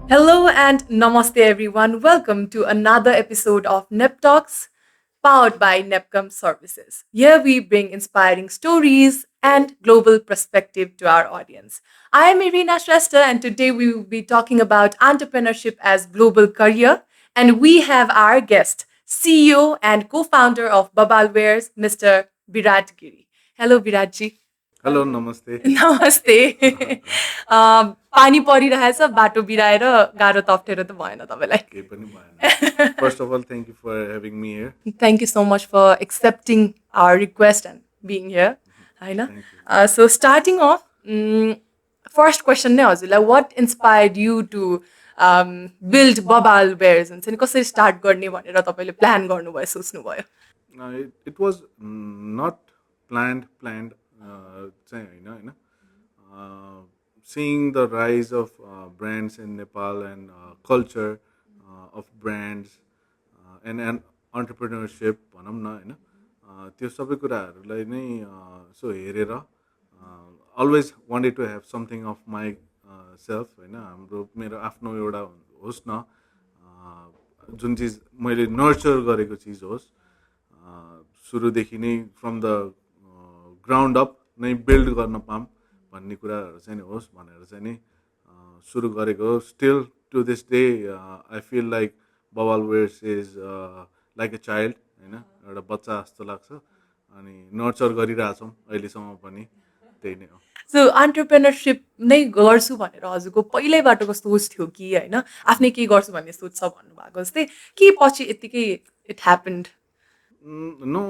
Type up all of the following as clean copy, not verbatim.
Hello and namaste, everyone. Welcome to another episode of NEP Talks, powered by NEPCOM Services. Here we bring inspiring stories and global perspective to our audience. I am Irina Shrestha, and today we will be talking about entrepreneurship as global career. And we have our guest, CEO and co-founder of Babal Wares, Mr. Virat Giri. Hello, Viratji. Hello नमस्ते नमस्ते पानी परिरहेछ बाटो बिराएर गाह्रो त अप्ठ्यारो त भएन तपाईँलाई केही पनि भएन first of all thank you for having me here thank you so much for accepting our request and being here होइन thank you so starting of first question नै हजुरलाई what inspired you to build Bawal wears हुन्छ नि कसरी start गर्ने भनेर तपाईँले plan गर्नुभयो सोच्नुभयो इट वाज नट प्लान्ड चाहिँ होइन होइन seeing the rise of brands in Nepal and culture of brands and entrepreneurship भनौँ न होइन त्यो सबै कुराहरूलाई नै सो हेरेर always wanted to have something of myself होइन हाम्रो मेरो आफ्नो एउटा होस् न जुन चिज मैले नर्चर गरेको चिज होस् सुरुदेखि नै फ्रम द ग्राउन्ड अप नै बिल्ड गर्न पाऊँ भन्ने कुराहरू चाहिँ नि होस् भनेर चाहिँ नि सुरु गरेको still to this day I feel like Bawal wears is like a child होइन एउटा बच्चा जस्तो लाग्छ अनि नर्चर गरिरहेछौँ अहिलेसम्म पनि त्यही नै हो सो अन्टरप्रेनरसिप नै गर्छु भनेर हजुरको पहिल्यैबाटको सोच थियो कि होइन आफ्नै केही गर्छु भन्ने सोच छ भन्नुभएको जस्तै कि पछि यत्तिकै it happened no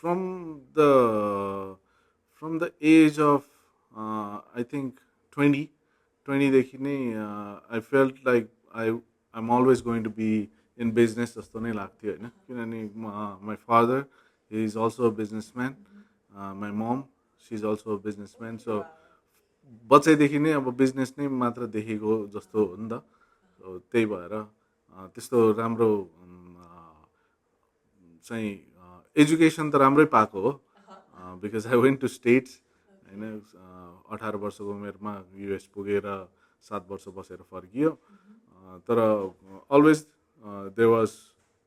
from the from the age of I think 20 देखि नै I felt like I'm always going to be in business जस्तो नै लाग्थ्यो होइन किनभने my father he is also a businessman my mom she is also a businessman so बच्चैदेखि नै अब business नै मात्र देखेको जस्तो हो नि त त्यही भएर त्यस्तो राम्रो चाहिँ एजुकेसन त राम्रै पाएको हो because I went to States होइन 18 वर्षको उमेरमा युएस पुगेर 7 वर्ष बसेर फर्कियो तर always there was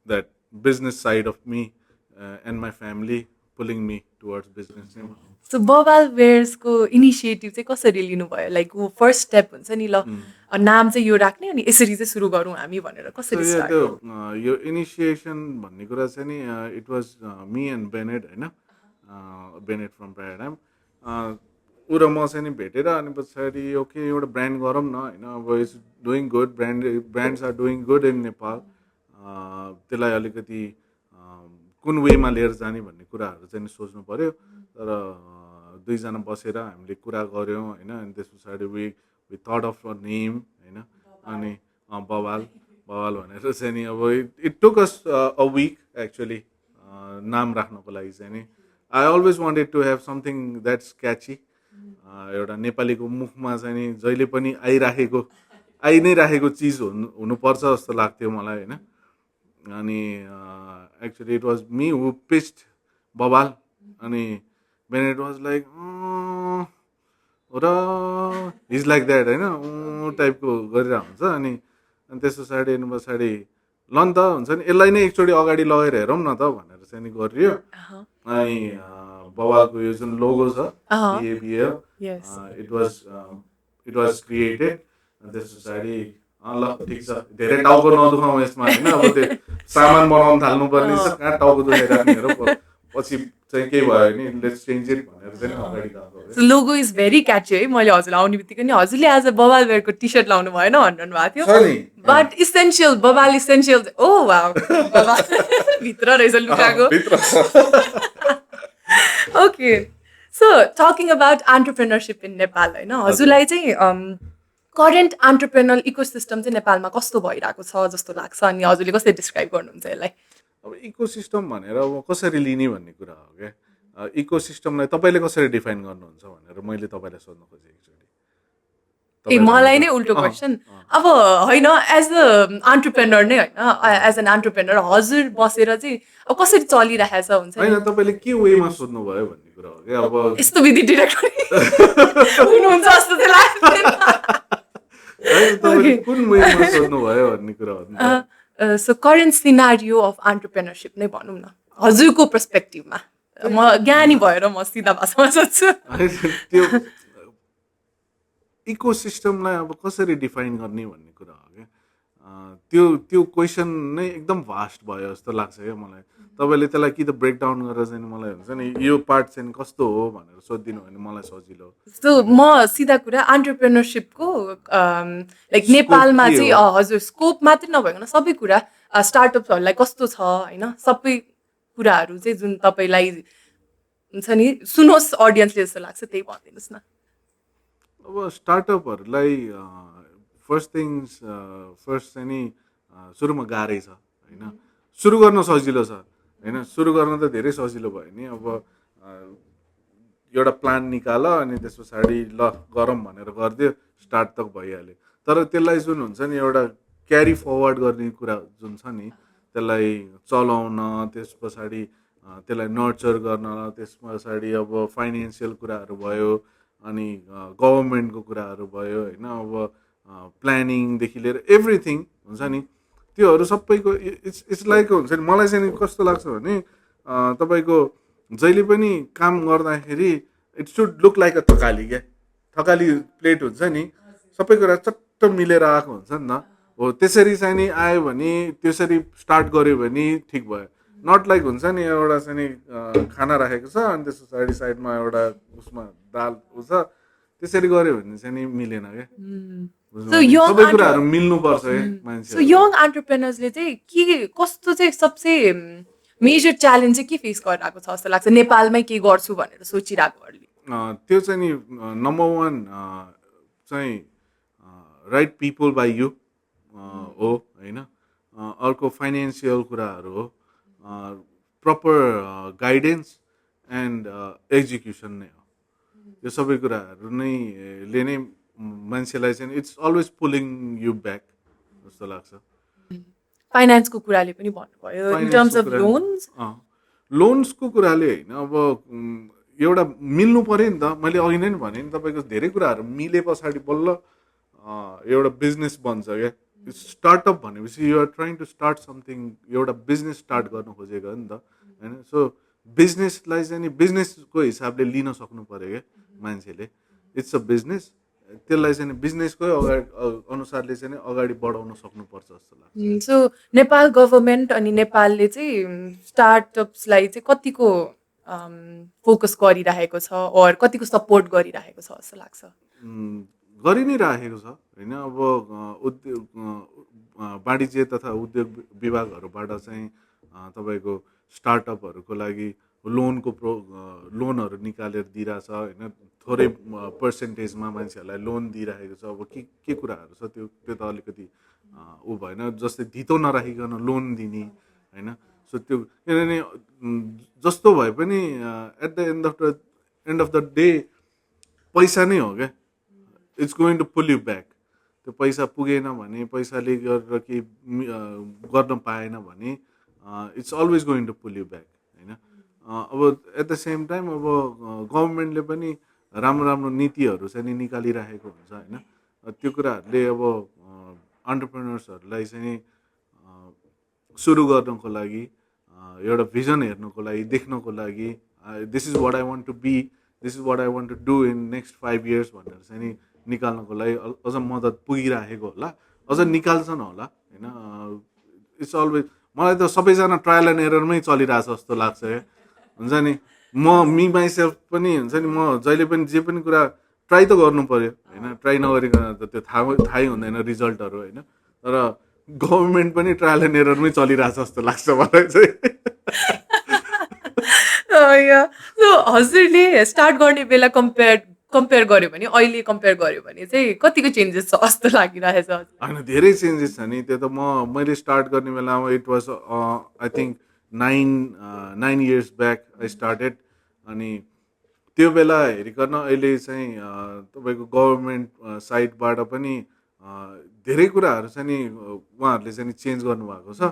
that business side of me and my family pulling me towards business नै सो बबाल वेयर्सको इनिसिएटिभ चाहिँ कसरी लिनुभयो लाइक वो फर्स्ट स्टेप हुन्छ नि ल नाम चाहिँ यो राख्ने अनि यसरी चाहिँ सुरु गरौँ हामी भनेर सो कसरी यो स्टार्ट त्यो यो इनिसिएसन भन्ने कुरा चाहिँ नि it was me and Bennett होइन बेनेट फ्रम प्याराडाइम ऊ र म चाहिँ नि भेटेर अनि पछाडि ओके एउटा ब्रान्ड गरौँ न होइन अब it's doing good brands are doing good in Nepal त्यसलाई अलिकति कुन वेमा लिएर जाने भन्ने कुराहरू चाहिँ नि सोच्नु पऱ्यो तर दुईजना बसेर हामीले कुरा गऱ्यौँ होइन अनि त्यस पछाडि we thought of a name होइन अनि बवाल बवाल भनेर चाहिँ नि अब it took us a week actually नाम राख्नको लागि चाहिँ नि I always wanted to have something that's catchy एउटा नेपालीको मुखमा चाहिँ नि जहिले पनि आइ नै राखेको चिज हुनुपर्छ जस्तो लाग्थ्यो मलाई होइन अनि actually it was me who pitched बवाल अनि बेनेट वाज लाइक र इज लाइक द्याट होइन टाइपको गरिरहेको हुन्छ अनि त्यस पछाडि ल नि त हुन्छ नि यसलाई नै एकचोटि अगाडि लगेर हेरौँ न त भनेर चाहिँ नि गरियो अनि बवालको यो जुन लोगो छ बिएबिएल इट वाज क्रिएटेड अनि त्यस पछाडि ल ठिक छ धेरै टाउको नदुखाउँ यसमा होइन अब त्यो सामान बनाउनु थाल्नुपर्ने छ कहाँ टाउको दुखाइराख्ने हेर पछि चाहिँ केही भयो भने लेट्स चेन्ज इट भनेर चाहिँ अगाडि गएको सो लोगो इज भेरी क्याची है मैले हजुरलाई आउने बित्तिकै नि हजुरले आज बबाल वेयरको टी सर्ट लाउनु भएन भनिरहनु भएको छ थियो नि बट इसेन्सियल बबाल इसेन्सियल ओ वा भित्र रहेछ लुगाको भित्र छ okay so talking about entrepreneurship in Nepal होइन हजुरलाई चाहिँ करेन्ट अन्टरप्रेनर इकोसिस्टम चाहिँ नेपालमा कस्तो भइरहेको छ जस्तो लाग्छ अनि हजुरले कसरी डिस्क्राइब गर्नुहुन्छ यसलाई अब इकोसिस्टम भनेर अब कसरी लिने भन्ने कुरा हो क्या इकोसिस्टमलाई तपाईँले कसरी डिफाइन गर्नुहुन्छ भनेर मैले तपाईँलाई सोध्न खोजेँ ए मलाई नै उल्टो क्वेसन अब होइन एज अ अन्टरप्रेनर नै होइन एज एन अन्टरप्रेनर हजुर बसेर चाहिँ अब कसरी चलिरहेछ हुन्छ नि होइन तपाईँले के वेमा सोध्नुभयो भन्ने कुरा हो क्या अब यस्तो विधि डिरेक्टर हुनुहुन्छ जस्तो चाहिँ लाग्दैन होइन तपाईँले Okay. कुन वेमा सोध्नुभयो भन्ने कुरा हो नि त so current scenario of entrepreneurship नै भनौँ न हजुरको पर्सपेक्टिभमा म ज्ञानी भएर म सिधा भाषामा सोध्छु होइन, त्यो इकोसिस्टमलाई अब कसरी डिफाइन गर्ने भन्ने कुरा हो क्या त्यो त्यो क्वेसन नै एकदम भास्ट भयो जस्तो लाग्छ क्या मलाई तपाईँले त्यसलाई कि त ब्रेकडाउन गरेर चाहिँ मलाई हुन्छ नि यो पार्ट चाहिँ कस्तो हो भनेर सोधिदिनु भने मलाई सजिलो सो म सिधा कुरा अन्टरप्रेनरसिपको लाइक स्कोप नेपालमा के चाहिँ हो हजुर स्कोप मात्रै नभइकन सबै कुरा स्टार्टअप्सहरूलाई कस्तो छ होइन सबै कुराहरू चाहिँ जुन तपाईँलाई हुन्छ नि सुनोस् अडियन्सले जस्तो लाग्छ त्यही भनिदिनुहोस् न अब स्टार्टअपहरूलाई फर्स्ट थिङ्स फर्स्ट चाहिँ नि सुरुमा गाह्रै छ होइन सुरु गर्न सजिलो छ होइन सुरु गर्न त धेरै सजिलो भयो नि अब एउटा प्लान निकाल अनि त्यस पछाडि ल गरौँ भनेर गरिदियो स्टार्ट त भइहाल्यो तर त्यसलाई जुन हुन्छ नि एउटा क्यारी फरवर्ड गर्ने कुरा जुन छ नि त्यसलाई चलाउन त्यस पछाडि त्यसलाई नर्चर गर्न त्यस पछाडि अब फाइनेन्सियल कुराहरू भयो अनि गभर्मेन्टको कुराहरू भयो होइन अब प्लानिङदेखि लिएर एभ्रिथिङ हुन्छ नि त्योहरू सबैको इट्स लाइक हुन्छ नि मलाई चाहिँ कस्तो लाग्छ भने तपाईँको जहिले पनि काम गर्दाखेरि it should look like a Thakali क्या थकाली प्लेट हुन्छ नि सबै कुरा चट्ट मिलेर आएको हुन्छ नि त हो त्यसरी चाहिँ नि आयो भने त्यसरी स्टार्ट गऱ्यो भने ठिक भयो नट लाइक हुन्छ नि एउटा चाहिँ नि खाना राखेको छ अनि त्यस पछाडि साइडमा एउटा उसमा दाल छ त्यसरी गऱ्यो भने चाहिँ नि मिलेन क्या So young सबै कुराहरू मिल्नुपर्छ क्या मान्छे सो यङ अन्टरप्रेनर्सले चाहिँ के कस्तो चाहिँ सबसे मेजर च्यालेन्ज चाहिँ के फेस गरिरहेको छ जस्तो लाग्छ नेपालमै के गर्छु भनेर सोचिरहेकोहरूले त्यो चाहिँ नि नम्बर वान चाहिँ राइट पिपल बाई यु हो होइन अर्को फाइनेन्सियल कुराहरू हो प्रपर गाइडेन्स एन्ड एक्जिक्युसन नै हो यो सबै कुराहरू नै ले नै मान्छेलाई चाहिँ it's always pulling you back जस्तो लाग्छ फाइनेन्सको कुराले पनि भन्नुभयो इन टर्म्स अफ लोन्स लोन्सको कुराले होइन अब एउटा मिल्नु पऱ्यो नि त मैले अघि नै भने नि तपाईँको धेरै कुराहरू मिले पछाडि बल्ल एउटा बिजनेस बन्छ क्या स्टार्टअप भनेपछि you're trying to start something एउटा बिजनेस स्टार्ट गर्नु खोजेको नि त होइन सो बिजनेसलाई चाहिँ नि बिजनेसको हिसाबले लिन सक्नु पऱ्यो क्या मान्छेले इट्स अ बिजनेस त्यसलाई चाहिँ बिजनेसकै अगाडि अनुसारले चाहिँ अगाडि बढाउन सक्नुपर्छ जस्तो लाग्छ सो नेपाल गभर्मेन्ट अनि नेपालले चाहिँ स्टार्टअप्सलाई चाहिँ कतिको फोकस गरिरहेको छ अर कतिको सपोर्ट गरिरहेको छ जस्तो लाग्छ गरि नै राखेको छ होइन अब उद्योग वाणिज्य तथा उद्योग विभागहरूबाट चाहिँ तपाईँको स्टार्टअपहरूको लागि लोनहरू निकालेर दिइरहेछ होइन थोरै पर्सेन्टेजमा मान्छेहरूलाई लोन दिइरहेको छ अब के कुराहरू छ त्यो त अलिकति ऊ भएन जस्तै धितो नराखिकन लोन दिने होइन सो त्यो किनभने जस्तो भए पनि at the end of the day पैसा नै हो क्या it's going to pull you back त्यो पैसा पुगेन भने पैसाले गरेर केही गर्न पाएन भने it's always going to pull you back होइन अब एट द सेम टाइम अब गभर्मेन्टले पनि राम्रो राम्रो नीतिहरू चाहिँ नि निकालिरहेको हुन्छ होइन त्यो कुराहरूले अब अन्टरप्रेनर्सहरूलाई चाहिँ सुरु गर्नको लागि एउटा भिजन हेर्नको लागि देख्नको लागि this is what I want to be this is what I want to do in next 5 years भनेर चाहिँ नि निकाल्नको लागि अझ मद्दत पुगिरहेको होला अझ निकाल्छन् होला होइन इट्स अलवेज मलाई त सबैजना ट्रायल एन्ड एररमै चलिरहेछ जस्तो लाग्छ क्या हुन्छ नि मी माइसेल्फ पनि हुन्छ नि म जहिले पनि जे पनि कुरा ट्राई त गर्नु पऱ्यो होइन ट्राई नगरिकन त त्यो थाहै हुँदैन रिजल्टहरू होइन तर गभर्मेन्ट पनि ट्रायल एन्ड एररमै चलिरहेछ जस्तो लाग्छ मलाई चाहिँ हजुरले स्टार्ट गर्ने बेला कम्पेयर गर्यो भने अहिले कम्पेयर गर्यो भने चाहिँ कतिको चेन्जेस छ जस्तो लागिरहेछ होइन धेरै चेन्जेस छ नि त्यो त मैले स्टार्ट गर्ने बेलामा it was I think 9 years back I started अनि त्यो बेला हेरिकन अहिले चाहिँ तपाईँको गभर्मेन्ट साइडबाट पनि धेरै कुराहरू चाहिँ नि उहाँहरूले चाहिँ चेन्ज गर्नुभएको छ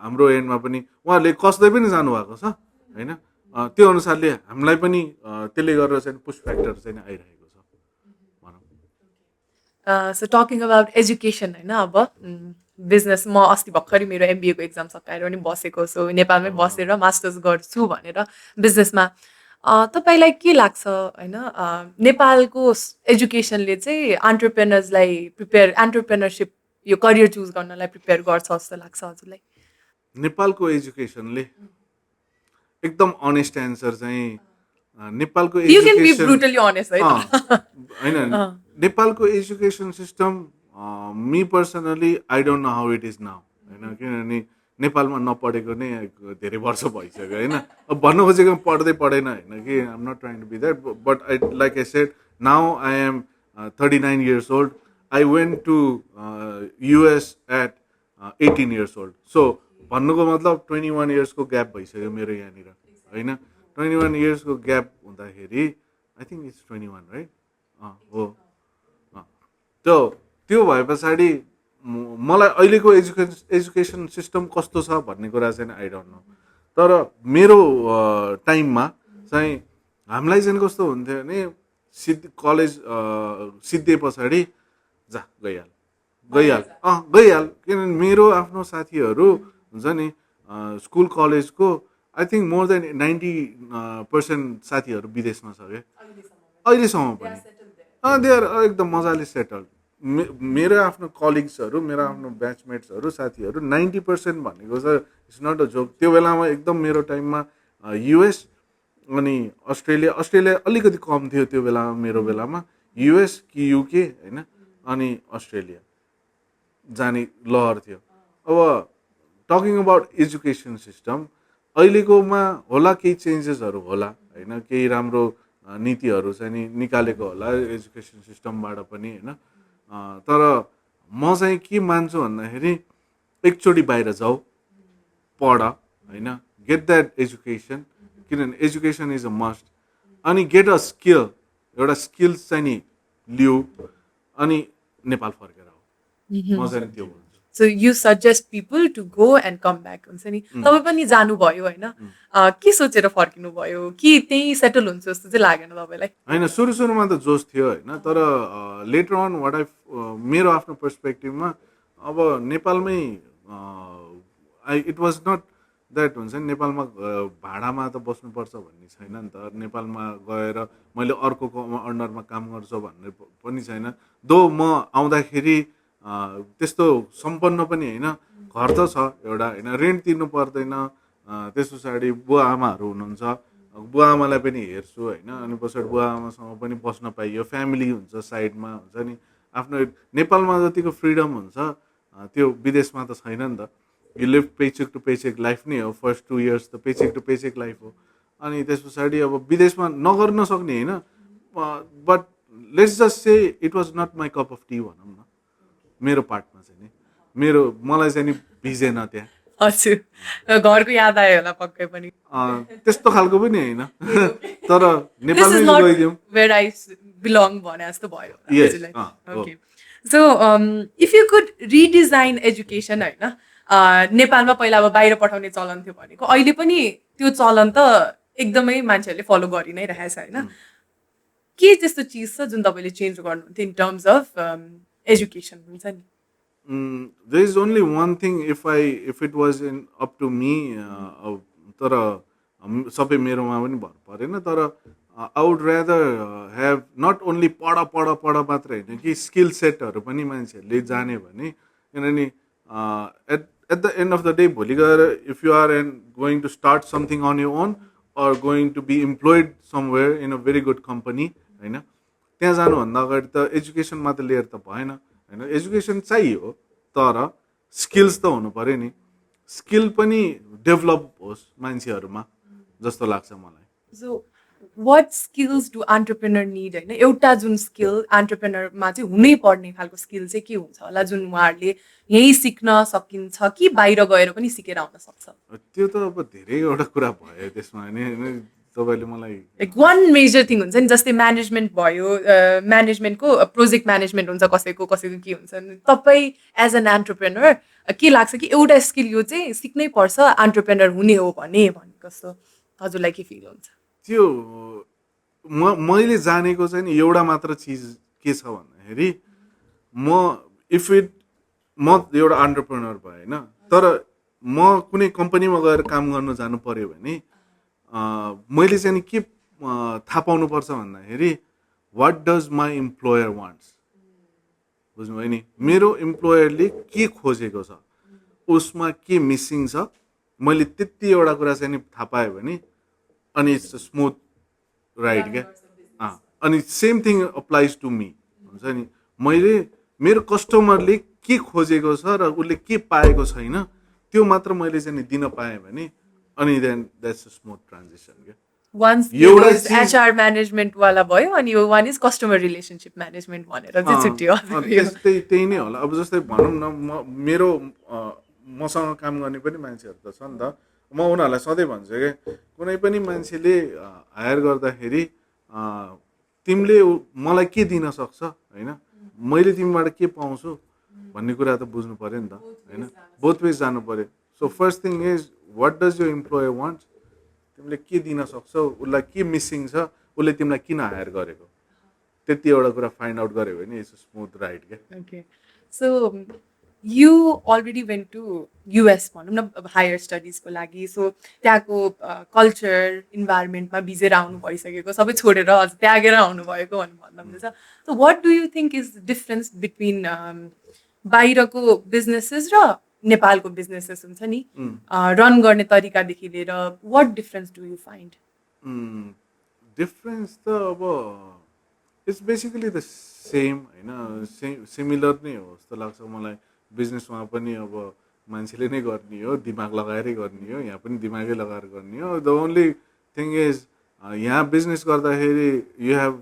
हाम्रो एन्डमा पनि उहाँहरूले कस्दै पनि जानुभएको छ होइन त्यो अनुसारले हामीलाई पनि त्यसले गरेर चाहिँ पुश फ्याक्टर चाहिँ आइरहेको छ भनौँ सो टकिङ अबाउट एजुकेसन होइन अब बिजनेस म अस्ति भर्खरै मेरो एमबिएको एक्जाम सकाएर पनि बसेको सो नेपालमै बसेर मास्टर्स गर्छु भनेर बिजनेसमा तपाईँलाई के लाग्छ होइन नेपालको एजुकेसनले चाहिँ एन्टरप्रेनर्सलाई एन्टरप्रेनरसिप यो करियर चुज गर्नलाई प्रिपेयर गर्छ जस्तो लाग्छ हजुरलाई नेपालको एजुकेसनले एकदम अनेस्ट एन्सर चाहिँ नेपालको you can be education brutally honest है होइन नेपालको education system me personally I don't know how it is now होइन किनभने नेपालमा नपढेको नै धेरै वर्ष भइसक्यो होइन अब भन्नु खोजेको पढ्दै पढेन होइन कि I am not trying to be that but I like I said now I am 39 years old. I went to US at 18 years old. So भन्नुको मतलब 21 years को ग्याप भइसक्यो मेरो यहाँनिर होइन 21 years को ग्याप हुँदाखेरि आई थिङ्क इट्स 21 राइट हो त्यो भए पछाडि मलाई अहिलेको एजुकेसन सिस्टम कस्तो छ भन्ने कुरा चाहिँ आई डोन्ट नो तर मेरो टाइममा चाहिँ हामीलाई चाहिँ कस्तो हुन्थ्यो भने कलेज सिद्धे पछाडि जा गइहाल किनभने मेरो आफ्नो साथीहरू हुन्छ नि स्कुल कलेजको आई थिङ्क मोर देन 90% साथीहरू विदेशमा छ क्या अहिलेसम्म पनि दे आर एकदम मजाले सेटल मेरो आफ्नो कलिग्सहरू मेरो आफ्नो ब्याचमेट्सहरू साथीहरू 90% भनेको छ इट्स नट अ जोक त्यो बेलामा एकदम मेरो टाइममा युएस अनि अस्ट्रेलिया अलिकति कम थियो त्यो बेलामा मेरो बेलामा युएस कि युके होइन अनि अस्ट्रेलिया जाने लहर थियो अब टकिङ अबाउट एजुकेसन सिस्टम अहिलेकोमा होला केही चेन्जेसहरू होला होइन केही राम्रो नीतिहरू चाहिँ नि निकालेको होला एजुकेसन सिस्टमबाट पनि होइन तर म चाहिँ के मान्छु भन्दाखेरि एकचोटि बाहिर जाऊ पढ होइन गेट द्याट एजुकेसन किनभने एजुकेसन इज अ मस्ट अनि गेट अ स्किल एउटा स्किल्स चाहिँ नि लिऊ अनि नेपाल फर्केर आऊ म चाहिँ त्यो भन्छु so you suggest people to go and come back हुन्छ नि तपाईँ पनि जानुभयो होइन के सोचेर फर्किनु भयो कि त्यही सेटल हुन्छ जस्तो चाहिँ लागेन तपाईँलाई होइन सुरुमा त जोस थियो होइन तर लेटर अन वाट मेरो आफ्नो पर्सपेक्टिभमा अब नेपालमै इट वाज नट द्याट हुन्छ नि नेपालमा भाडामा त बस्नुपर्छ भन्ने छैन नि त नेपालमा गएर मैले अर्कोको अन्डरमा काम गर्छु भन्ने पनि छैन दो म आउँदाखेरि त्यस्तो सम्पन्न पनि होइन घर त छ एउटा होइन रेन्ट तिर्नु पर्दैन त्यस पछाडि बुवा आमाहरू हुनुहुन्छ बुवा आमालाई पनि हेर्छु होइन अनि पछाडि बुवा आमासँग पनि बस्न पाइयो फ्यामिली हुन्छ साइडमा हुन्छ नि आफ्नो नेपालमा जतिको फ्रिडम हुन्छ त्यो विदेशमा त छैन नि त you live paycheck to paycheck life नै हो फर्स्ट 2 years त पेचेक टु पेचेक लाइफ हो अनि त्यस पछाडि अब विदेशमा नगर्न सक्ने होइन but let's just say it was not my cup of tea भनौँ न मेरो पार्टमा चाहिँ नि मलाई चाहिँ नि भिजेन त्यहाँ हजुर घरको याद आयो होला पक्कै पनि त्यस्तो खालको पनि होइन तर नेपालमै गइदिउँ वेयर आई बिलोङ भने जस्तो भयो okay so if you could redesign education होइन नेपालमा पहिला अब बाहिर पठाउने चलन थियो भनेको अहिले पनि त्यो चलन त एकदमै मान्छेहरूले फलो गरि नै रहेछ होइन के त्यस्तो चिज छ जुन तपाईँले चेन्ज गर्नुहुन्थ्यो इन टर्म्स अफ एजुकेसन हुन्छ नि there is only one thing if it was up to me तर सबै मेरोमा पनि भर परेन तर I would rather have not only पढ मात्र होइन कि स्किल सेटहरू पनि मान्छेहरूले जाने भने किनभने at the end of the day भोलि गएर if you are going to start something on your own or going to be employed somewhere in a very good company होइन त्यहाँ जानुभन्दा अगाडि त एजुकेसन मात्र लिएर त भएन होइन एजुकेसन चाहियो तर स्किल्स त हुनु पऱ्यो नि स्किल पनि डेभलप होस् मान्छेहरूमा जस्तो लाग्छ मलाई so what skills do entrepreneur need होइन एउटा जुन स्किल एन्टरप्रेनरमा चाहिँ हुनै पर्ने खालको स्किल चाहिँ के हुन्छ होला जुन उहाँहरूले यहीँ सिक्न सकिन्छ कि बाहिर गएर पनि सिकेर आउन सक्छ त्यो त अब धेरैवटा कुरा भयो त्यसमा होइन तपाईँले मलाई लाइक वान मेजर थिङ हुन्छ नि जस्तै म्यानेजमेन्ट भयो म्यानेजमेन्टको प्रोजेक्ट म्यानेजमेन्ट हुन्छ कसैको के हुन्छ तपाईँ एज एन एन्टरप्रेनर के लाग्छ कि एउटा स्किल यो चाहिँ सिक्नै पर्छ एन्टरप्रेनर हुने हो भने कस्तो हजुरलाई के फिल हुन्छ त्यो मैले जानेको चाहिँ नि एउटा मात्र चिज के छ भन्दाखेरि म एउटा अन्टरप्रेनर भएँ होइन, तर म कुनै कम्पनीमा गएर काम गर्न जानु पर्यो भने मैले चाहिँ नि के थाहा पाउनुपर्छ भन्दाखेरि what does my employer wants, बुझ्नुभयो नि, मेरो इम्प्लोयरले के खोजेको छ, उसमा के मिसिङ छ, मैले त्यति एउटा कुरा चाहिँ नि थाहा पाएँ भने अनि इट्स स्मुथ राइड क्या। अनि same thing applies to me हुन्छ नि, मैले मेरो कस्टमरले के खोजेको छ र उसले के पाएको छैन त्यो मात्र मैले चाहिँ नि दिन पाएँ भने अनि then that's a smooth transition क्या। Once एउटा यो चिज HR म्यानेजमेन्ट वाला भयो अनि यो one is customer relationship management भनेर चाहिँ छुट्यो यो। त्यही नै होला। अब जस्तै भनौँ न मेरो मसँग काम गर्ने पनि मान्छेहरू त छ नि त, म उनीहरूलाई सधैँ भन्छु क्या, कुनै पनि मान्छेले हायर गर्दाखेरि तिमीले मलाई के दिन सक्छ होइन, मैले तिमीबाट के पाउँछु भन्ने कुरा त बुझ्नु पऱ्यो नि त होइन, बोथ वेज जानु पऱ्यो। So first thing is what does यो इम्प्लोयर वान्ट, तिमीले के दिन सक्छौ, उसलाई के मिसिङ छ, उसले तिमीलाई किन हायर गरेको, त्यति एउटा कुरा फाइन्ड आउट गऱ्यो भने इट्स स्मुथ राइड क्या। Okay. So you already went to US भनौँ न हायर स्टडिजको लागि, सो त्यहाँको कल्चर इन्भाइरोमेन्टमा भिजेर आउनु भइसकेको, सबै छोडेर अझ त्यागेर आउनुभएको भन्दा हुँदैछ। So what do you think is difference between बाहिरको बिजनेसेस र नेपालको बिजनेसेस हुन्छ नि रन गर्ने तरिकादेखि लिएर, what difference do you find? Difference त अब इट्स बेसिकली द सेम होइन, सिमिलर नै हो जस्तो लाग्छ मलाई। बिजनेसमा पनि अब मान्छेले नै गर्ने हो, दिमाग लगाएरै गर्ने हो, यहाँ पनि दिमागै लगाएर गर्ने हो। द ओन्ली थिङ इज यहाँ बिजनेस गर्दाखेरि you have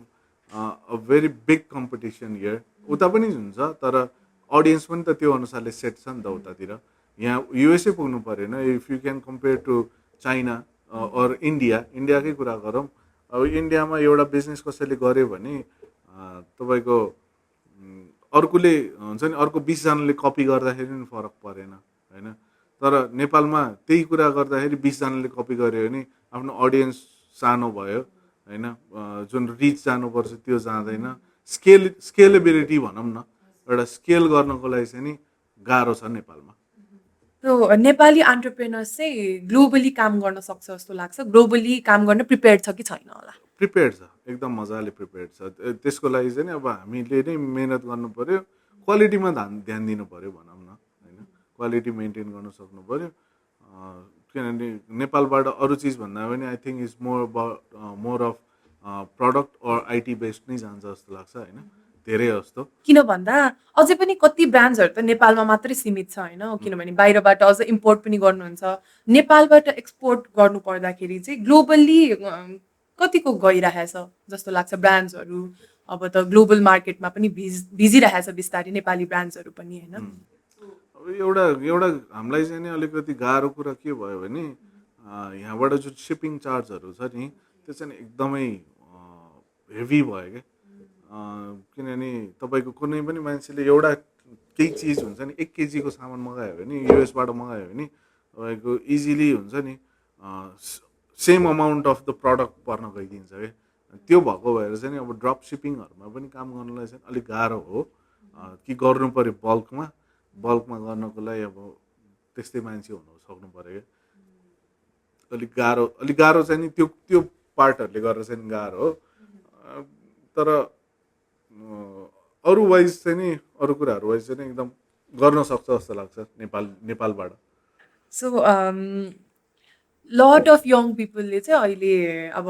a very big competition here, उता पनि हुन्छ तर अडियन्स पनि त त्यो अनुसारले सेट छ नि त उतातिर। यहाँ युएसए पुग्नु परेन, if you can compare to China or इन्डियाकै कुरा गरौँ। अब इन्डियामा एउटा बिजनेस कसैले गर्यो भने तपाईँको अर्कोले हुन्छ नि, अर्को 20जनाले कपी गर्दाखेरि पनि फरक परेन होइन। तर नेपालमा त्यही कुरा गर्दाखेरि 20जनाले कपी गर्यो भने आफ्नो अडियन्स सानो भयो होइन, जुन रिच जानुपर्छ त्यो जाँदैन। स्केलेबिलिटी भनौँ न, एउटा स्केल गर्नको लागि चाहिँ नि गाह्रो छ नेपालमा। सो नेपाली एन्टरप्रेनर्स चाहिँ ग्लोबली काम गर्न सक्छ जस्तो लाग्छ, ग्लोबली काम गर्न प्रिपेयर्ड छ कि छैन होला? प्रिपेयर्ड छ, एकदम मजाले प्रिपेयर्ड छ। त्यसको लागि चाहिँ नि अब हामीले नै मेहनत गर्नु पऱ्यो, क्वालिटीमा ध्यान दिनु पऱ्यो भनौँ न होइन, क्वालिटी मेन्टेन गर्न सक्नु पऱ्यो। किनभने नेपालबाट अरू चिज भन्दा पनि I think is more of product or IT based नै जान्छ जस्तो लाग्छ होइन, धेरै जस्तो। किन भन्दा अझै पनि कति ब्रान्ड्सहरू त नेपालमा मात्रै सीमित छ होइन, किनभने बाहिरबाट अझ इम्पोर्ट पनि गर्नुहुन्छ। नेपालबाट एक्सपोर्ट गर्नु पर्दाखेरि चाहिँ ग्लोबल्ली कतिको गइरहेछ जस्तो लाग्छ ब्रान्ड्सहरू, अब त ग्लोबल मार्केटमा पनि भिजिरहेछ बिस्तारै नेपाली ब्रान्ड्सहरू पनि होइन। अब एउटा एउटा हामीलाई चाहिँ नि अलिकति गाह्रो कुरा के भयो भने यहाँबाट जुन सिपिङ चार्जहरू छ नि त्यो चाहिँ एकदमै हेभी भयो क्या। किनभने तपाईँको कुनै पनि मान्छेले एउटा केही चिज हुन्छ नि 1 केजीको सामान मगायो भने युएसबाट मगायो भने तपाईँको इजिली हुन्छ नि same amount of the product पर्न गइदिन्छ क्या। त्यो भएको भएर चाहिँ नि अब ड्रप सिपिङहरूमा पनि काम गर्नलाई चाहिँ अलिक गाह्रो हो कि गर्नु पऱ्यो बल्कमा गर्नको लागि अब त्यस्तै मान्छे हुनु सक्नु पऱ्यो क्या। अलिक गाह्रो चाहिँ नि त्यो पार्टहरूले गर्दा चाहिँ गाह्रो हो। तर अरूवाइज चाहिँ नि अरू कुराहरू वाइज चाहिँ एकदम गर्न सक्छ जस्तो लाग्छ नेपालबाट। सो लट अफ यङ पिपलले चाहिँ अहिले अब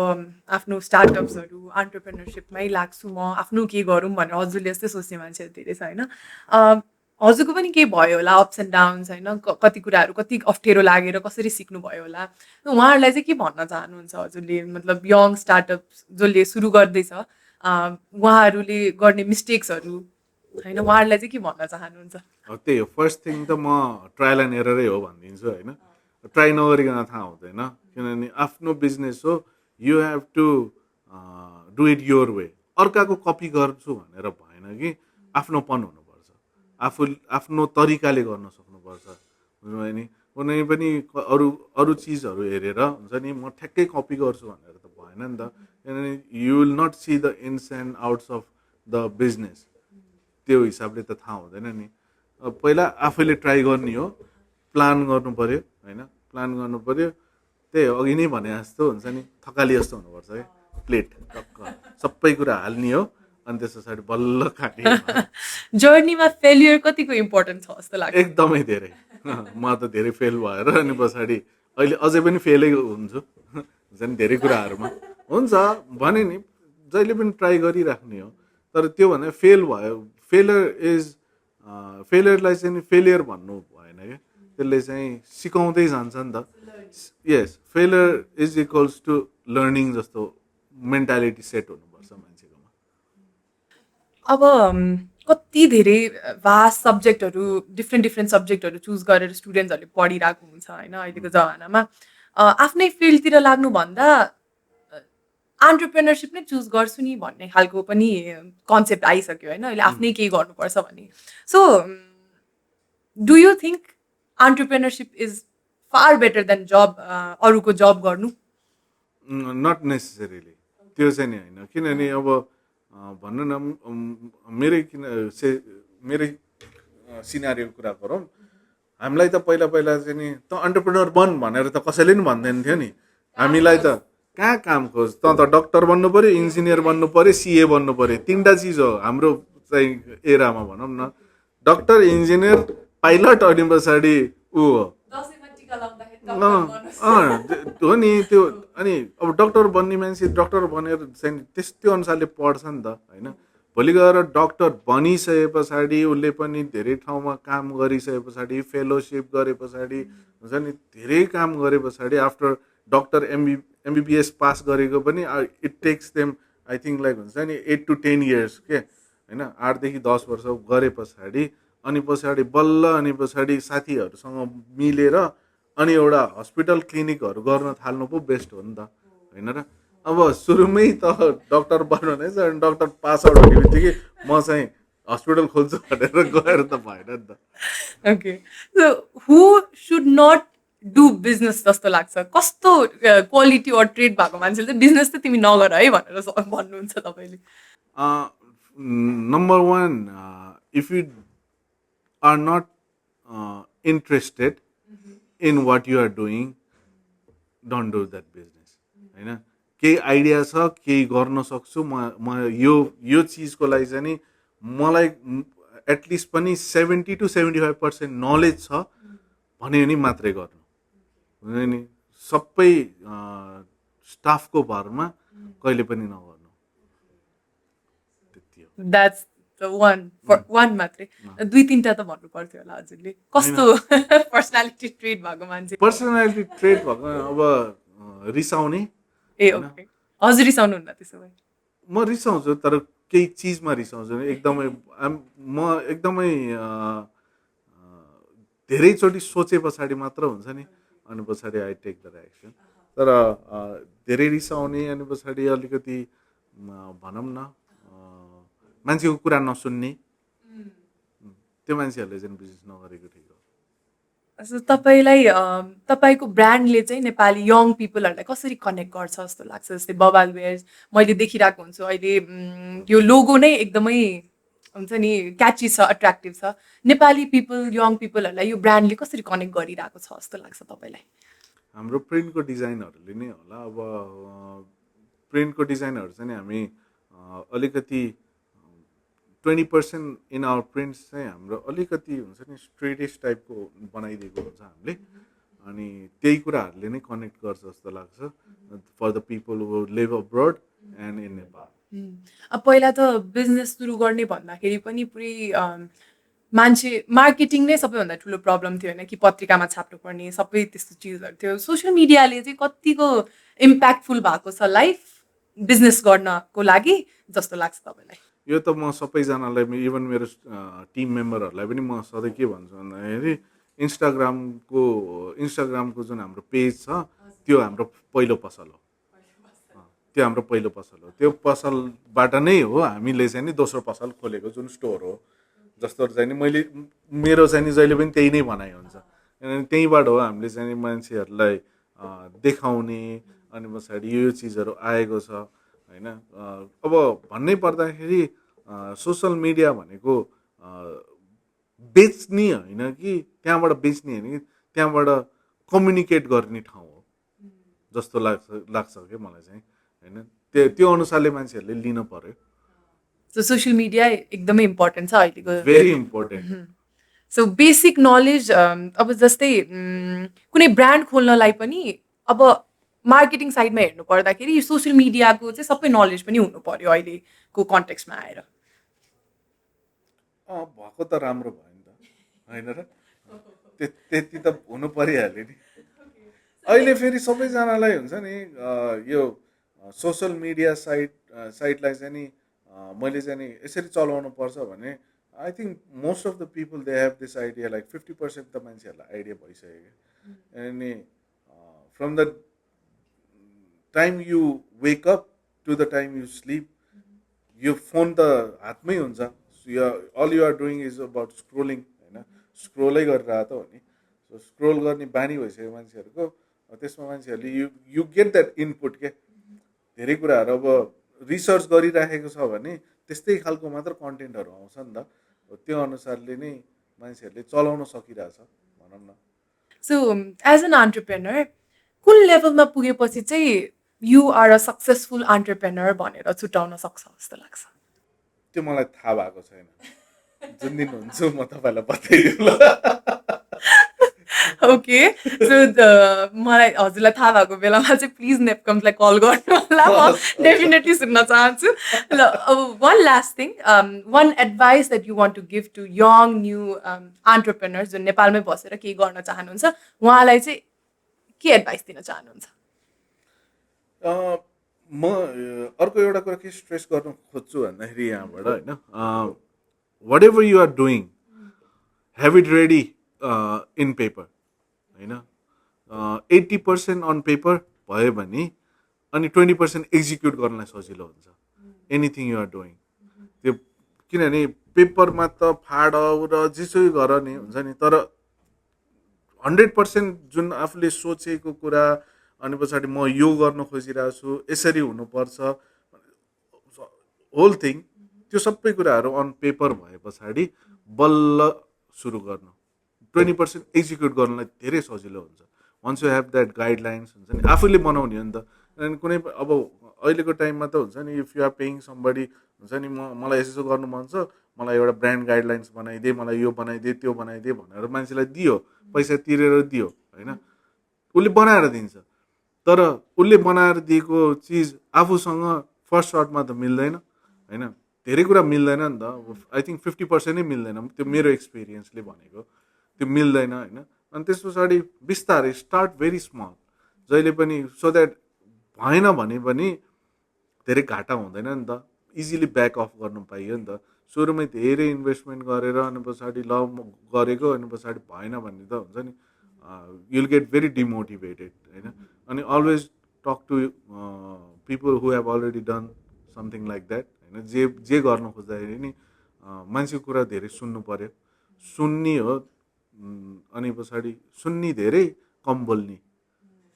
आफ्नो स्टार्टअप्सहरू एन्टरप्रेनरसिपमै लाग्छु म, आफ्नो के गरौँ भनेर हजुरले जस्तै सोच्ने मान्छेहरू धेरै छ होइन। हजुरको पनि केही भयो होला अप्स एन्ड डाउन्स होइन, कति कुराहरू कति अप्ठ्यारो लागेर कसरी सिक्नु भयो होला, उहाँहरूलाई चाहिँ के भन्न चाहनुहुन्छ हजुरले? मतलब यङ स्टार्टअप्स जसले सुरु गर्दैछ उहाँहरूले गर्ने मिस्टेक्सहरू होइन, उहाँहरूलाई चाहिँ के भन्न चाहनुहुन्छ? त्यही हो, फर्स्ट थिङ त म ट्रायल एन्ड एररै हो भनिदिन्छु होइन। ट्राई नगरिकन थाहा हुँदैन, किनभने आफ्नो बिजनेस हो, you have to do it your way. अर्काको कपी गर्छु भनेर भएन कि आफ्नोपन हुनुपर्छ, आफ्नो तरिकाले गर्न सक्नुपर्छ, बुझ्नुभयो नि। कुनै पनि अरू चिजहरू हेरेर हुन्छ नि म ठ्याक्कै कपी गर्छु भनेर त भएन नि त, किनभने you will not see the ins and outs of the business त्यो हिसाबले त थाहा हुँदैन नि। पहिला आफैले ट्राई गर्ने हो, प्लान गर्नु पऱ्यो होइन, प्लान गर्नु पऱ्यो। त्यही हो, अघि नै भने जस्तो हुन्छ नि, थकाली जस्तो हुनुपर्छ है, प्लेट टक्क सबै कुरा हाल्ने हो अनि त्यस पछाडि बल्ल खाने हो। जर्नीमा फेलियर कतिको इम्पोर्टेन्ट छ जस्तो लाग्छ? एकदमै धेरै। म त धेरै फेल भएर अनि पछाडि अहिले अझै पनि फेलै हुन्छु हुन्छ नि धेरै कुराहरूमा। हुन्छ भने नि जहिले पनि ट्राई गरिराख्ने हो, तर त्यो भने फेल भयो, फेलियर इज फेलियरलाई चाहिँ नि फेलियर भन्नु भएन क्या, त्यसले चाहिँ सिकाउँदै जान्छ नि त। Yes, failure is equals to learning जस्तो मेन्टालिटी सेट हुनुपर्छ मान्छेकोमा। अब कति धेरै भास्ट सब्जेक्टहरू, डिफ्रेन्ट डिफ्रेन्ट सब्जेक्टहरू चुज गरेर स्टुडेन्ट्सहरूले पढिरहेको हुन्छ होइन अहिलेको जमानामा। आफ्नै फिल्डतिर लाग्नुभन्दा एन्टरप्रेनरसिप नै चुज गर्छु नि भन्ने खालको पनि कन्सेप्ट आइसक्यो होइन अहिले, आफ्नै केही गर्नुपर्छ भन्ने। So do you think entrepreneurship is far better than job, अरूको जब गर्नु? नट नेसेसरीली, त्यो चाहिँ नि होइन। किनभने अब भन्नु न मेरै मेरै सिनारीको कुरा गरौँ, हामीलाई त पहिला पहिला चाहिँ नि त एन्टरप्रेनर बन भनेर त कसैले पनि भन्दैन थियो नि। हामीलाई त कहाँ काम खोज, त डक्टर बन्नु पऱ्यो, इन्जिनियर बन्नु पऱ्यो, सिए बन्नु पऱ्यो, तिनवटा चिज हो हाम्रो चाहिँ एरामा भनौँ न। डक्टर, इन्जिनियर, पाइलट अनि पछाडि ऊ हो हो नि त्यो। अनि अब डक्टर बन्ने मान्छे डक्टर बनेर चाहिँ त्यस्तो अनुसारले पढ्छ नि त होइन। भोलि गएर डक्टर बनिसके पछाडि उसले पनि धेरै ठाउँमा काम गरिसके पछाडि, फेलोसिप गरे पछाडि हुन्छ नि, धेरै काम गरे पछाडि आफ्टर डक्टर एमबिबिएस पास गरेको पनि it takes them I think like हुन्छ नि 8 to 10 years के होइन, 8 देखि 10 वर्ष गरे पछाडि अनि पछाडि बल्ल अनि पछाडि साथीहरूसँग मिलेर अनि एउटा हस्पिटल क्लिनिकहरू गर्न थाल्नु पो बेस्ट हो नि त होइन र। अब सुरुमै त डक्टर बन्नु छ, डक्टर पास आउट हुने बित्तिकै म चाहिँ हस्पिटल खोल्छु भनेर गएर त भएन नि त। Okay, so who should not do business जस्तो लाग्छ? कस्तो क्वालिटी अर ट्रेड भएको मान्छेले चाहिँ बिजनेस चाहिँ तिमी नगर है भनेर भन्नुहुन्छ तपाईँले? Number one, if you are not interested in what you are doing, don't do that business होइन। केही आइडिया छ, केही गर्न सक्छु म यो चिजको लागि चाहिँ नि मलाई एटलिस्ट पनि 70 to 75% नलेज छ भने नि मात्रै गर्नु हुँदैन नि। सबै स्टाफको भरमा कहिले पनि नगर्नु, त्यति हो। द्याट्स द वान मात्रै। दुई तिनवटा त भन्नु पर्थ्यो होला हजुरले, कस्तो पर्सनालिटी ट्रेड भएको मान्छे? पर्सनालिटी ट्रेड भएको अब रिसाउने। ए ओके, हजुर रिसाउनुहुन्न त्यसो भए? म रिसाउँछु तर केही चिजमा रिसाउँछु, एकदमै म एकदमै धेरैचोटि सोचे पछाडि मात्र हुन्छ नि, अनि पछाडि आई टेक द एक्सन। तर धेरै रिसाउने अनि पछाडि अलिकति भनौँ न मान्छेको कुरा नसुन्ने, त्यो मान्छेहरूले चाहिँ बिजनेस नगरेको ठिक हो। सो तपाईँलाई तपाईँको ब्रान्डले चाहिँ नेपाली यङ पिपलहरूलाई कसरी कनेक्ट गर्छ जस्तो लाग्छ? जस्तै बबाल वेयर्स मैले देखिरहेको हुन्छु अहिले, यो लोगो नै एकदमै हुन्छ नि क्याची छ, एट्र्याक्टिभ छ। नेपाली पिपल, यङ पिपलहरूलाई यो ब्रान्डले कसरी कनेक्ट गरिरहेको छ जस्तो लाग्छ तपाईँलाई? हाम्रो प्रिन्टको डिजाइनहरूले नै होला। अब प्रिन्टको डिजाइनहरू चाहिँ हामी अलिकति 20% इन आवर प्रिन्ट्स चाहिँ हाम्रो अलिकति हुन्छ नि स्ट्रेटिस टाइपको बनाइदिएको हुन्छ हामीले, अनि त्यही कुराहरूले नै कनेक्ट गर्छ जस्तो लाग्छ for the people who live abroad and in Nepal. अब पहिला त बिजनेस सुरु गर्ने भन्दाखेरि पनि पुरै मान्छे मार्केटिङ नै सबैभन्दा ठुलो प्रब्लम थियो होइन, कि पत्रिकामा छाप्नुपर्ने सबै त्यस्तो चिजहरू थियो। सोसियल मिडियाले चाहिँ कतिको इम्प्याक्टफुल भएको छ लाइफ बिजनेस गर्नको लागि जस्तो लाग्छ तपाईँलाई? यो त म सबैजनालाई, इभन मेरो टिम मेम्बरहरूलाई पनि म सधैँ के भन्छु भन्दाखेरि इन्स्टाग्रामको जुन हाम्रो पेज छ त्यो हाम्रो पहिलो पसल हो, त्यो हाम्रो पहिलो पसल हो। त्यो पसलबाट नै हो हामीले चाहिँ नि दोस्रो पसल खोलेको, जुन स्टोर हो। जस्तो चाहिँ नि मैले मेरो चाहिँ नि जहिले पनि त्यही नै भनाइ हुन्छ, किनभने त्यहीँबाट हो हामीले चाहिँ नि मान्छेहरूलाई देखाउने अनि पछाडि यो चिजहरू आएको छ होइन। अब भन्नै पर्दाखेरि सोसल मिडिया भनेको बेच्ने होइन कि त्यहाँबाट बेच्ने होइन कि त्यहाँबाट कम्युनिकेट गर्ने ठाउँ हो जस्तो लाग्छ क्या मलाई चाहिँ होइन त्यो अनुसारले मान्छेहरूले लिन पर्यो सो सोसियल मिडिया एकदमै इम्पोर्टेन्ट छ अहिलेको very important so basic knowledge अब जस्तै कुनै ब्रान्ड खोल्नलाई पनि अब मार्केटिङ साइडमा हेर्नु पर्दाखेरि सोसियल मिडियाको चाहिँ सबै नलेज पनि हुनु पर्यो अहिलेको कन्टेक्स्टमा आएर भएको त राम्रो भयो नि त होइन र त्यति त हुनु परिहाल्यो नि अहिले फेरि सबैजनालाई हुन्छ नि यो सोसियल मिडिया साइटलाई चाहिँ नि मैले चाहिँ नि यसरी चलाउनु पर्छ भने I think most of the people they have this idea like 50% त मान्छेहरूलाई आइडिया भइसक्यो अनि from the time you wake up to the time you sleep यो फोन त हातमै हुन्छ all you are doing is about scrolling होइन स्क्रोलै गरिरहेको त हो नि सो स्क्रोल गर्ने बानी भइसक्यो मान्छेहरूको त्यसमा मान्छेहरूले यु गेट द्याट इनपुट के धेरै कुराहरू अब रिसर्च गरिराखेको छ भने त्यस्तै खालको मात्र कन्टेन्टहरू आउँछ नि त त्यो अनुसारले नै मान्छेहरूले चलाउन सकिरहेछ भनौँ न सो एज एन अन्टरप्रेनर कुन लेभलमा पुगेपछि चाहिँ you are a successful entrepreneur भनेर छुट्याउन सक्छ जस्तो लाग्छ त्यो मलाई थाहा भएको छैन जुन दिन हुन्छु म तपाईँलाई बताइदिउँला ओके सो मलाई हजुरलाई थाहा भएको बेलामा चाहिँ प्लिज नेपकम्सलाई कल गर्नु होला म डेफिनेटली सुन्न चाहन्छु ल अब one last thing one advice that you want to give to young new entrepreneurs जुन नेपालमै बसेर केही गर्न चाहनुहुन्छ उहाँलाई चाहिँ के एडभाइस दिन चाहनुहुन्छ म अर्को एउटा कुरा के स्ट्रेस गर्न खोज्छु भन्दाखेरि यहाँबाट होइन what ever you are doing have it ready in paper होइन 80% अन पेपर भयो भने अनि 20% एक्जिक्युट गर्नलाई सजिलो हुन्छ एनिथिङ यु आर डुइङ त्यो किनभने पेपरमा त फाड र जेसुकै गर नि हुन्छ नि तर 100% जुन आफूले सोचेको कुरा अनि पछाडि म यो गर्न खोजिरहेको छु यसरी हुनुपर्छ होल थिङ त्यो सबै कुराहरू अन पेपर भए पछाडि बल्ल सुरु गर्नु 20% एक्जिक्युट गर्नलाई धेरै सजिलो हुन्छ once you have that guidelines हुन्छ नि आफूले बनाउने हो नि त अनि कुनै अब अहिलेको टाइममा त हुन्छ नि if you are paying somebody हुन्छ नि मलाई यसो गर्नु मन छ मलाई एउटा ब्रान्ड गाइडलाइन्स बनाइदिए मलाई यो बनाइदिए त्यो बनाइदिए भनेर मान्छेलाई दियो पैसा तिरेर दियो होइन उसले बनाएर दिन्छ तर उसले बनाएर दिएको चिज आफूसँग फर्स्ट सर्टमा त मिल्दैन होइन धेरै कुरा मिल्दैन नि त आई थिङ्क 50% नै मिल्दैन त्यो मेरो एक्सपिरियन्सले भनेको त्यो मिल्दैन होइन अनि त्यस पछाडि बिस्तारै स्टार्ट भेरी स्मल जहिले पनि सो द्याट भएन भने पनि धेरै घाटा हुँदैन नि त इजिली ब्याक अफ गर्नु पाइयो नि त सुरुमै धेरै इन्भेस्टमेन्ट गरेर अनि पछाडि ल गरेको अनि पछाडि भएन भन्ने त हुन्छ नि युल गेट भेरी डिमोटिभेटेड होइन अनि always talk to people who have already done something like that होइन जे गर्न खोज्दाखेरि नि मान्छेको कुरा धेरै सुन्नु पर्यो सुन्ने हो अनि पछाडि सुन्ने धेरै कम बोल्ने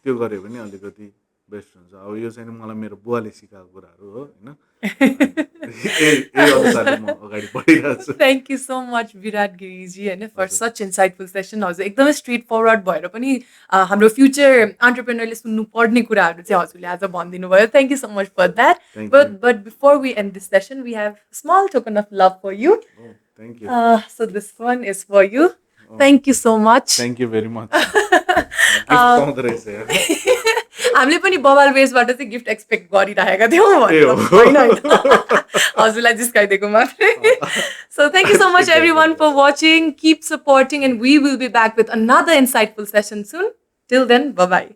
त्यो गऱ्यो भने अलिकति बेस्ट हुन्छ अब यो चाहिँ मलाई मेरो बुवाले सिकाएको कुराहरू हो होइन थ्याङ्क यू सो मच विराट गिरीजी होइन फर सच इन्साइटफुल सेसन हजुर एकदमै स्ट्रेट फरवर्ड भएर पनि हाम्रो फ्युचर अन्टरप्रेनरले सुन्नु पर्ने कुराहरू चाहिँ हजुरले आज भनिदिनु भयो thank you so much for that but before we end this session we have small token of love for you so this one is for you thank you so much thank you very much हामीले पनि बबाल वेस्टबाट चाहिँ gift expect गरिरहेका थियौँ होइन हजुरलाई जिस्काइदिएको मात्रै so thank you so much everyone for watching keep supporting and we will be back with another insightful session soon till then by